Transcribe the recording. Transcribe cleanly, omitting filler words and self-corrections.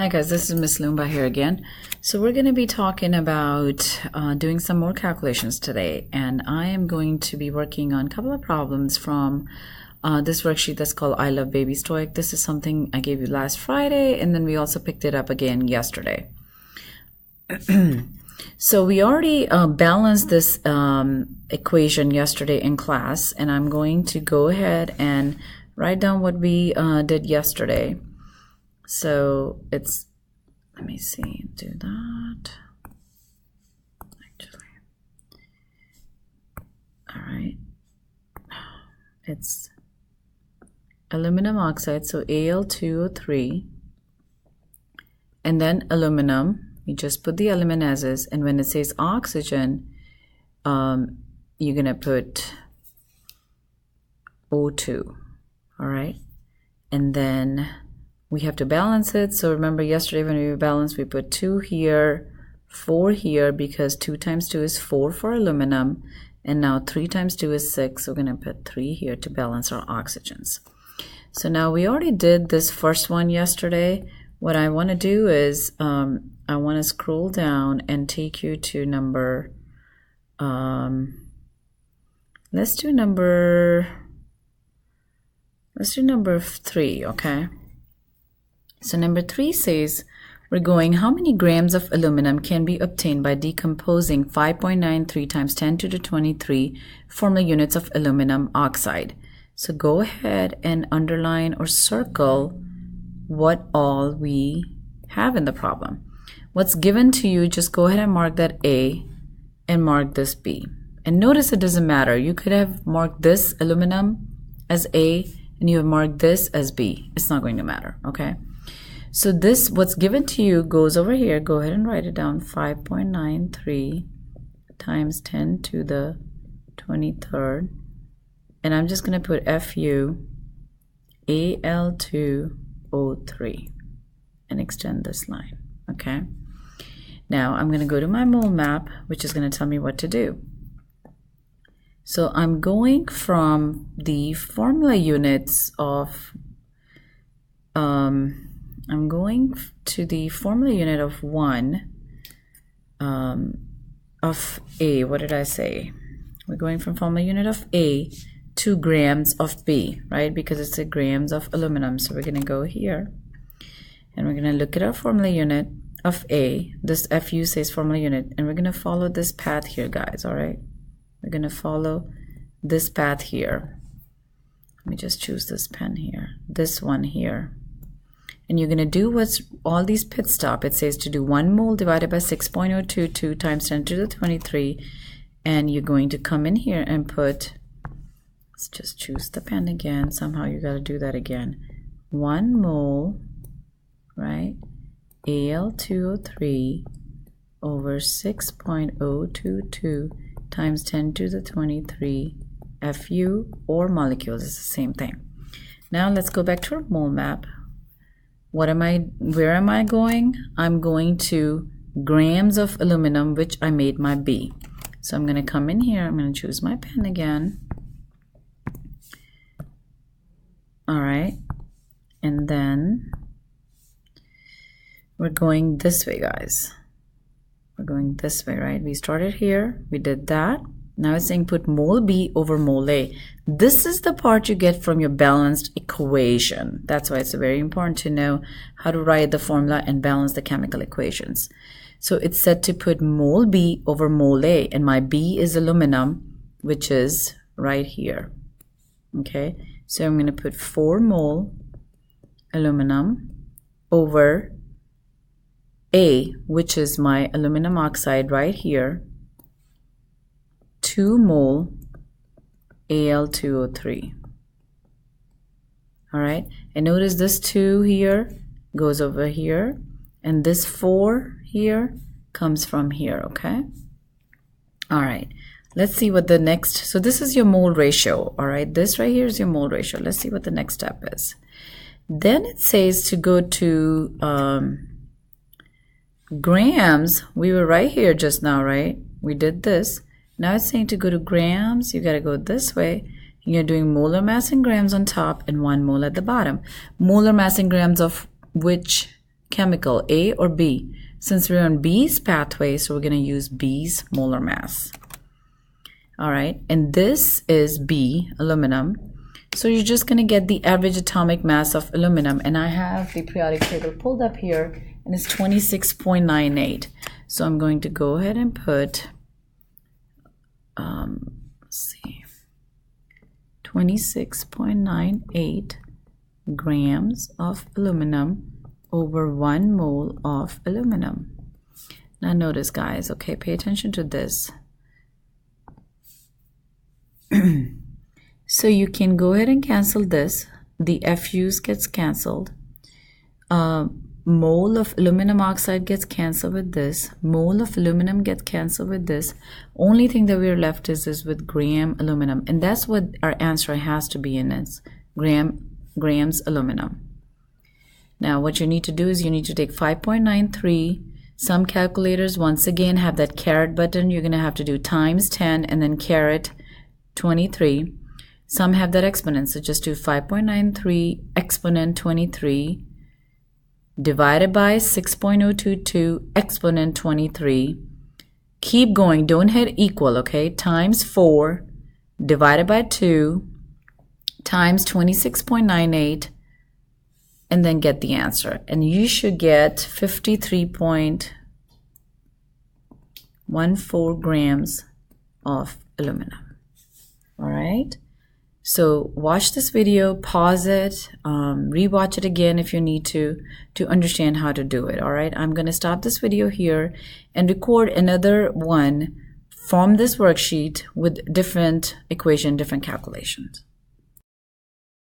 Hi guys, this is Miss Lumba here again. So we're going to be talking about doing some more calculations today, and I am going to be working on a couple of problems from this worksheet that's called I Love Baby Stoic. This is something I gave you last Friday, and then we also picked it up again yesterday. So we already balanced this equation yesterday in class, and I'm going to go ahead and write down what we did yesterday. So it's, let me see, do that, actually. All right. It's aluminum oxide, so Al2O3, and then aluminum, you just put the element as is, and when it says oxygen, you're gonna put O2, all right? And then we have to balance it. So remember yesterday when we balanced, we put 2 here, 4 here, because 2 times 2 is 4 for aluminum, and now 3 times 2 is 6, so we're going to put 3 here to balance our oxygens. So now we already did this first one yesterday. What I want to do is I want to scroll down and take you to number, let's do number 3, okay? So number 3 says, we're going, how many grams of aluminum can be obtained by decomposing 5.93 times 10 to the 23 formula units of aluminum oxide? So go ahead and underline or circle what all we have in the problem. What's given to you, just go ahead and mark that A and mark this B. And notice it doesn't matter. You could have marked this aluminum as A and you have marked this as B. It's not going to matter, okay? So this, what's given to you, goes over here. Go ahead and write it down. 5.93 times 10 to the 23rd. And I'm just going to put FU Al2O3 and extend this line. Okay. Now I'm going to go to my mole map, which is going to tell me what to do. So I'm going from the formula units of I'm going to the formula unit of 1 of A. What did I say? We're going from formula unit of A to grams of B, right? Because it's a grams of aluminum. So we're going to go here and we're going to look at our formula unit of A. This FU says formula unit, and we're going to follow this path here, guys, all right? We're going to follow this path here. Let me just choose this pen here. This one here. And you're going to do what's all these pit stop. It says to do 1 mole divided by 6.022 times 10 to the 23. And you're going to come in here and put, let's just choose the pen again. Somehow you got to do that again. 1 mole, right? Al2O3 over 6.022 times 10 to the 23 FU, or molecules. It's the same thing. Now let's go back to our mole map. Where am I going? I'm going to grams of aluminum, which I made my B. So I'm going to come in here. I'm going to choose my pen again. All right. And then we're going this way, guys. We're going this way, right? We started here. We did that. Now it's saying put mole B over mole A. This is the part you get from your balanced equation. That's why it's very important to know how to write the formula and balance the chemical equations. So it's said to put mole B over mole A, and my B is aluminum, which is right here. Okay, so I'm going to put 4 mole aluminum over A, which is my aluminum oxide right here, 2 mole Al2O3. All right, and notice this 2 here goes over here, and this 4 here comes from here, okay? All right, let's see what the next, so this is your mole ratio, all right? This right here is your mole ratio. Let's see what the next step is. Then it says to go to grams. We were right here just now, right? We did this. Now it's saying to go to grams, you got to go this way. You're doing molar mass in grams on top and 1 mole at the bottom. Molar mass in grams of which chemical, A or B? Since we're on B's pathway, so we're going to use B's molar mass. All right, and this is B, aluminum. So you're just going to get the average atomic mass of aluminum. And I have the periodic table pulled up here, and it's 26.98. So I'm going to go ahead and put, let's see, 26.98 grams of aluminum over 1 mole of aluminum. Now notice, guys, okay, pay attention to this. So you can go ahead and cancel this. The FUs gets canceled. Mole of aluminum oxide gets canceled with this. Mole of aluminum gets canceled with this. Only thing that we're left is with gram aluminum. And that's what our answer has to be in it. Grams aluminum. Now what you need to do is you need to take 5.93. Some calculators once again have that caret button. You're going to have to do times 10 and then caret 23. Some have that exponent, so just do 5.93 exponent 23 divided by 6.022 exponent 23. Keep going, don't hit equal, okay? Times 4 divided by 2 times 26.98 and then get the answer. And you should get 53.14 grams of aluminum. All right? So watch this video, pause it, rewatch it again if you need to understand how to do it. All right, I'm going to stop this video here and record another one from this worksheet with different equation, different calculations.